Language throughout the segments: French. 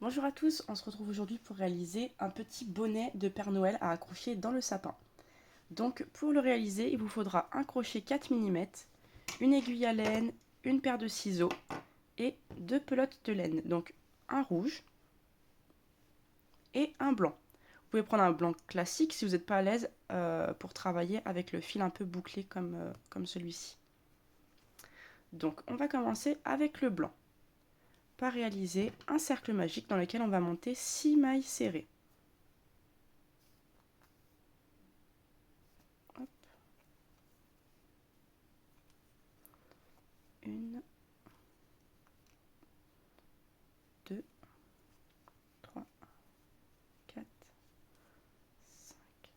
Bonjour à tous, on se retrouve aujourd'hui pour réaliser un petit bonnet de Père Noël à accrocher dans le sapin. Donc pour le réaliser, il vous faudra un crochet 4 mm, une aiguille à laine, une paire de ciseaux et deux pelotes de laine. Donc un rouge et un blanc. Vous pouvez prendre un blanc classique si vous n'êtes pas à l'aise pour travailler avec le fil un peu bouclé comme celui-ci. Donc on va commencer avec le blanc par réaliser un cercle magique dans lequel on va monter 6 mailles serrées. Hop. Une, deux, trois, quatre, cinq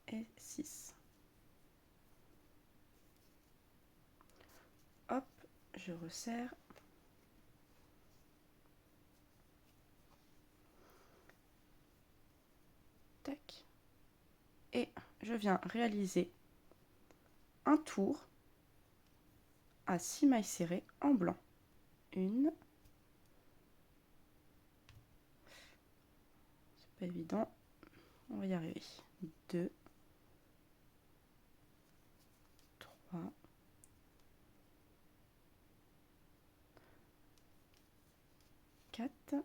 et 6. Hop, je resserre. Tac. Et je viens réaliser un tour à 6 mailles serrées en blanc. Une. C'est pas évident. On va y arriver. 2, 3, 4,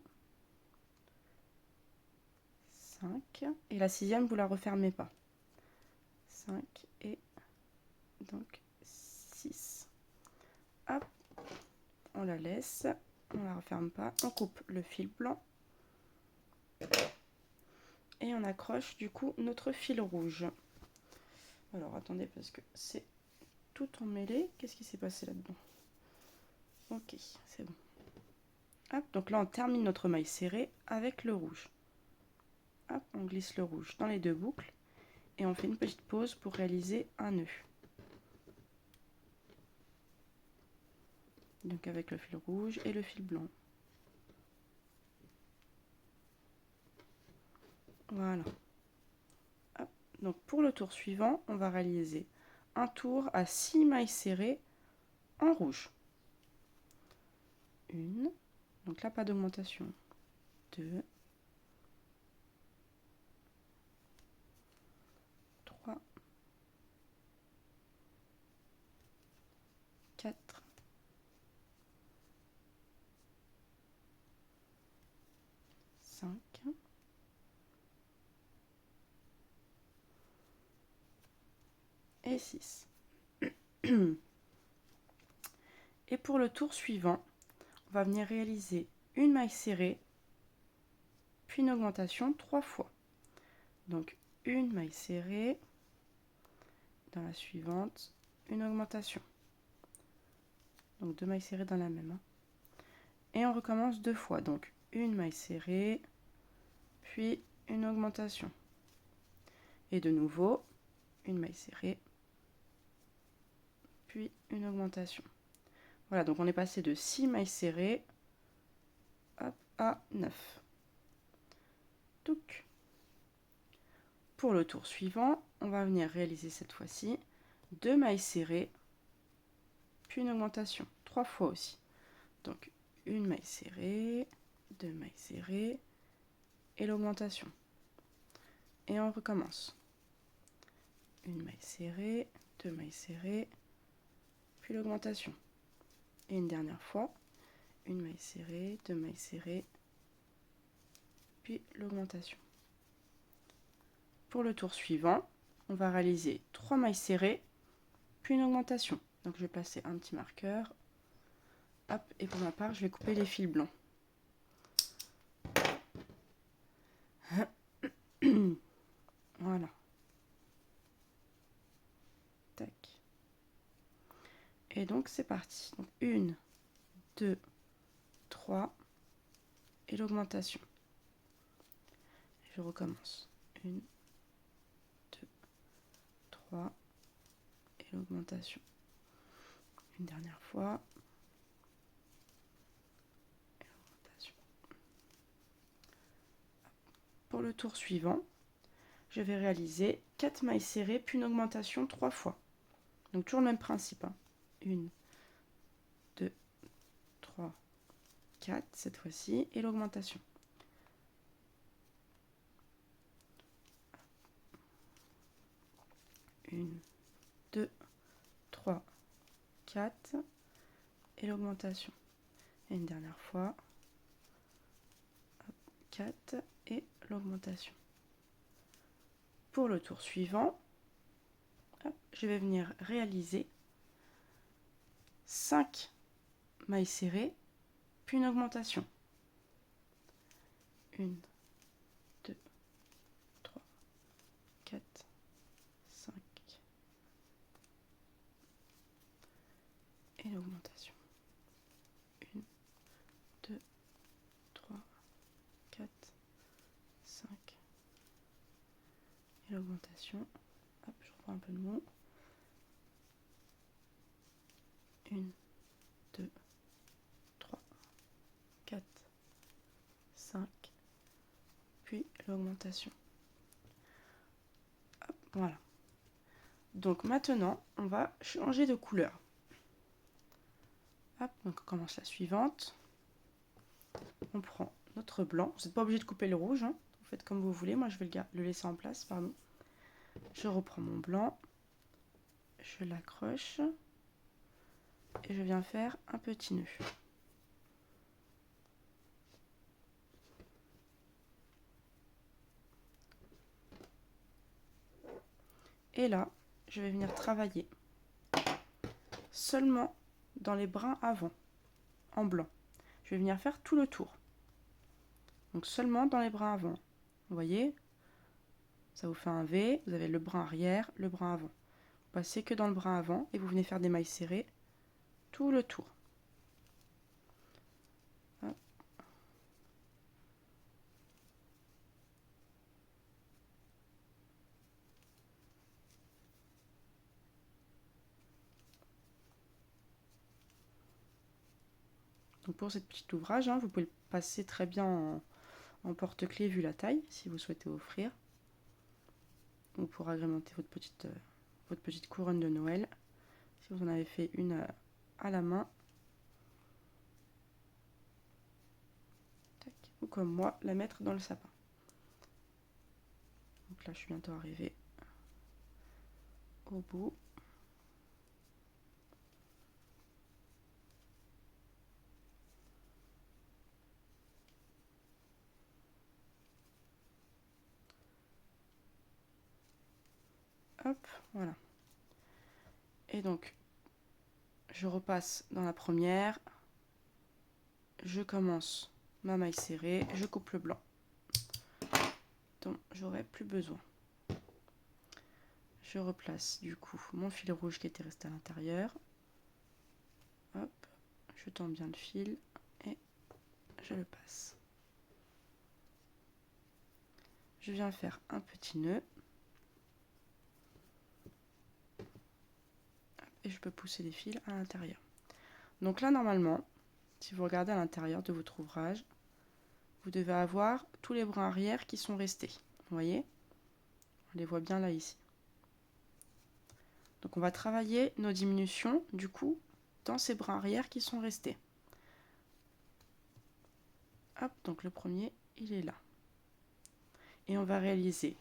5. Et la sixième, vous la refermez pas. 5 et donc 6. Hop, on la laisse. On la referme pas. On coupe le fil blanc. Et on accroche du coup notre fil rouge. Alors attendez parce que c'est tout emmêlé. Qu'est-ce qui s'est passé là-dedans? Ok, c'est bon. Hop, donc là on termine notre maille serrée avec le rouge. Hop, on glisse le rouge dans les deux boucles et on fait une petite pause pour réaliser un nœud. Donc avec le fil rouge et le fil blanc. Voilà. Hop, donc pour le tour suivant, on va réaliser un tour à 6 mailles serrées en rouge. Une, donc là pas d'augmentation. 2, 3, 4, 5 et 6. Et pour le tour suivant, on va venir réaliser une maille serrée, puis une augmentation 3 fois. Donc une maille serrée, dans la suivante, une augmentation. Donc 2 mailles serrées dans la même. Et on recommence 2 fois. Donc une maille serrée, puis une augmentation. Et de nouveau, une maille serrée, puis une augmentation. Voilà, donc on est passé de 6 mailles serrées hop, à 9. Touc. Pour le tour suivant, on va venir réaliser cette fois-ci 2 mailles serrées, puis une augmentation, 3 fois aussi. Donc une maille serrée, 2 mailles serrées et l'augmentation. Et on recommence. Une maille serrée, 2 mailles serrées, puis l'augmentation. Et une dernière fois, une maille serrée, 2 mailles serrées, puis l'augmentation. Pour le tour suivant, on va réaliser 3 mailles serrées, puis une augmentation. Donc je vais placer un petit marqueur. Hop, et pour ma part, je vais couper les fils blancs. Voilà. Tac. Et donc c'est parti. Donc 1, 2, 3 et l'augmentation. Je recommence. 1, 2, 3 et l'augmentation. Une dernière fois. Et l'augmentation. Pour le tour suivant, je vais réaliser 4 mailles serrées puis une augmentation 3 fois. Donc toujours le même principe. 1, 2, 3, 4 cette fois-ci, et l'augmentation. Une, 2, 3, 4, et l'augmentation. Et une dernière fois, 4 et l'augmentation. Pour le tour suivant, je vais venir réaliser 5 mailles serrées, puis une augmentation. 1, 2, 3, 4, 5 et l'augmentation. 1, 2, 3, 4, 5 et l'augmentation. Hop, je reprends un peu de mot. 1, 2, 3, 4, 5, puis l'augmentation. Voilà. Donc maintenant, on va changer de couleur. Hop, donc on commence la suivante. On prend notre blanc. Vous n'êtes pas obligé de couper le rouge, hein. Vous faites comme vous voulez. Moi, je vais le laisser en place, pardon. Je reprends mon blanc. Je l'accroche. Et je viens faire un petit nœud. Et là, je vais venir travailler seulement dans les brins avant, en blanc. Je vais venir faire tout le tour. Donc seulement dans les brins avant. Vous voyez, ça vous fait un V, vous avez le brin arrière, le brin avant. Vous passez que dans le brin avant et vous venez faire des mailles serrées tout le tour. Hop. Donc pour ce petit ouvrage, hein, vous pouvez le passer très bien en porte-clés vu la taille, si vous souhaitez offrir. Ou pour agrémenter votre petite couronne de Noël. Si vous en avez fait une à la main. Tac. Ou comme moi, la mettre dans le sapin. Donc là, je suis bientôt arrivée au bout. Hop, voilà. Et donc, je repasse dans la première. Je commence ma maille serrée. Je coupe le blanc. Donc, j'aurai plus besoin. Je replace du coup mon fil rouge qui était resté à l'intérieur. Hop, je tends bien le fil et je le passe. Je viens faire un petit nœud. Et je peux pousser les fils à l'intérieur. Donc là, normalement, si vous regardez à l'intérieur de votre ouvrage, vous devez avoir tous les brins arrière qui sont restés. Vous voyez? On les voit bien là, ici. Donc on va travailler nos diminutions, du coup, dans ces brins arrière qui sont restés. Hop, donc le premier, il est là. Et on va réaliser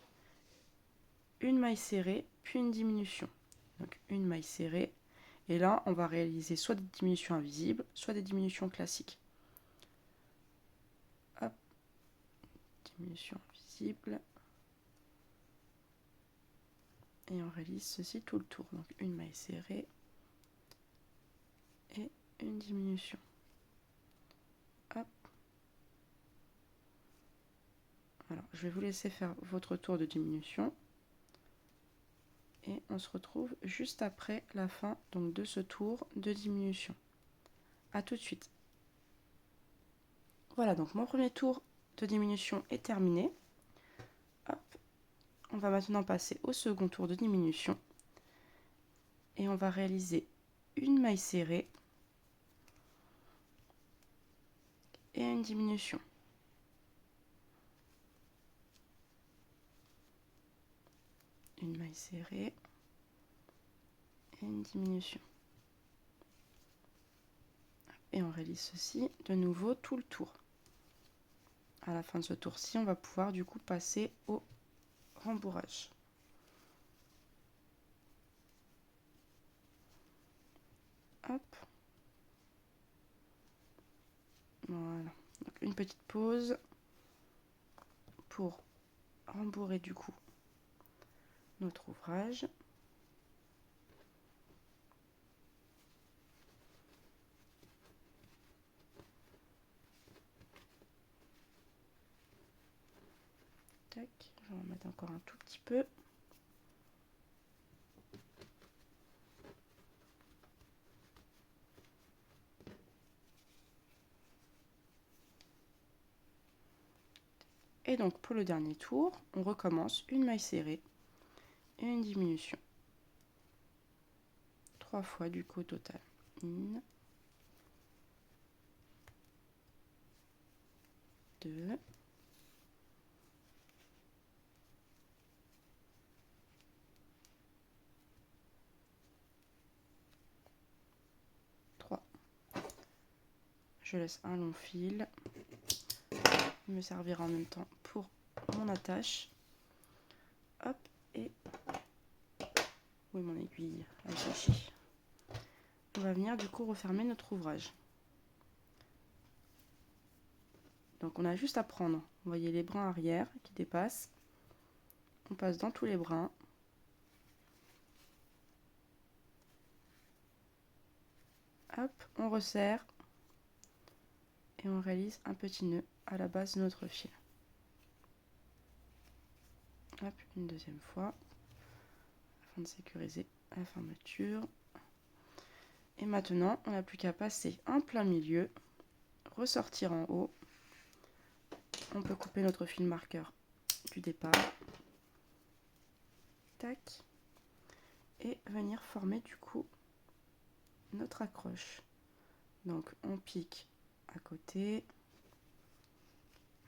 une maille serrée, puis une diminution. Donc une maille serrée. Et là, on va réaliser soit des diminutions invisibles, soit des diminutions classiques. Hop, diminution invisible. Et on réalise ceci tout le tour. Donc une maille serrée et une diminution. Hop. Alors, je vais vous laisser faire votre tour de diminution. Et on se retrouve juste après la fin donc, de ce tour de diminution. A tout de suite. Voilà, donc mon premier tour de diminution est terminé. Hop. On va maintenant passer au second tour de diminution. Et on va réaliser une maille serrée et une diminution. Une maille serrée et une diminution. et on réalise ceci de nouveau tout le tour. À la fin de ce tour-ci, on va pouvoir du coup passer au rembourrage. Hop. Voilà. Donc une petite pause pour rembourrer du coup notre ouvrage. Tac, je vais en mettre encore un tout petit peu. Et donc pour le dernier tour, on recommence une maille serrée et une diminution. 3 fois du coup au total. 1, 2, 3. Je laisse un long fil. Il me servira en même temps pour mon attache. Hop, et où est mon aiguille? Allez chercher. On va venir du coup refermer notre ouvrage. Donc on a juste à prendre, vous voyez les brins arrière qui dépassent. On passe dans tous les brins. Hop, on resserre. Et on réalise un petit nœud à la base de notre fil. Hop, une deuxième fois, afin de sécuriser la fermeture. Et maintenant, on n'a plus qu'à passer en plein milieu, ressortir en haut. On peut couper notre fil marqueur du départ. Tac. Et venir former du coup notre accroche. Donc on pique à côté,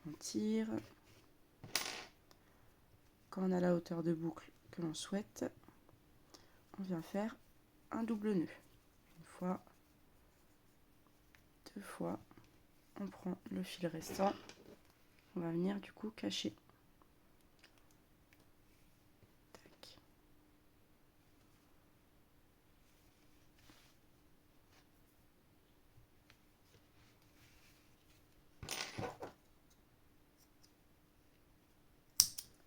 on tire. Quand on a la hauteur de boucle que l'on souhaite, on vient faire un double nœud. Une fois, deux fois, on prend le fil restant, on va venir du coup cacher. Tac.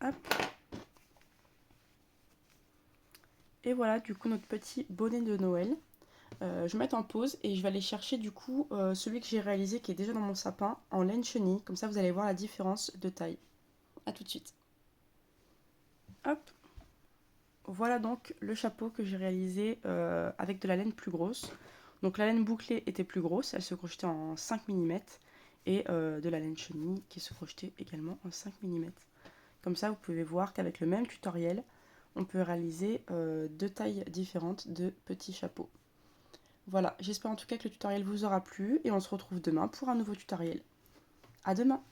Hop. Et voilà du coup notre petit bonnet de Noël. Je vais mettre en pause et je vais aller chercher du coup celui que j'ai réalisé qui est déjà dans mon sapin en laine chenille. Comme ça vous allez voir la différence de taille. A tout de suite. Hop. Voilà donc le chapeau que j'ai réalisé avec de la laine plus grosse. Donc la laine bouclée était plus grosse, elle se crochetait en 5 mm. Et de la laine chenille qui se crochetait également en 5 mm. Comme ça vous pouvez voir qu'avec le même tutoriel, on peut réaliser deux tailles différentes de petits chapeaux. Voilà, j'espère en tout cas que le tutoriel vous aura plu et on se retrouve demain pour un nouveau tutoriel. À demain!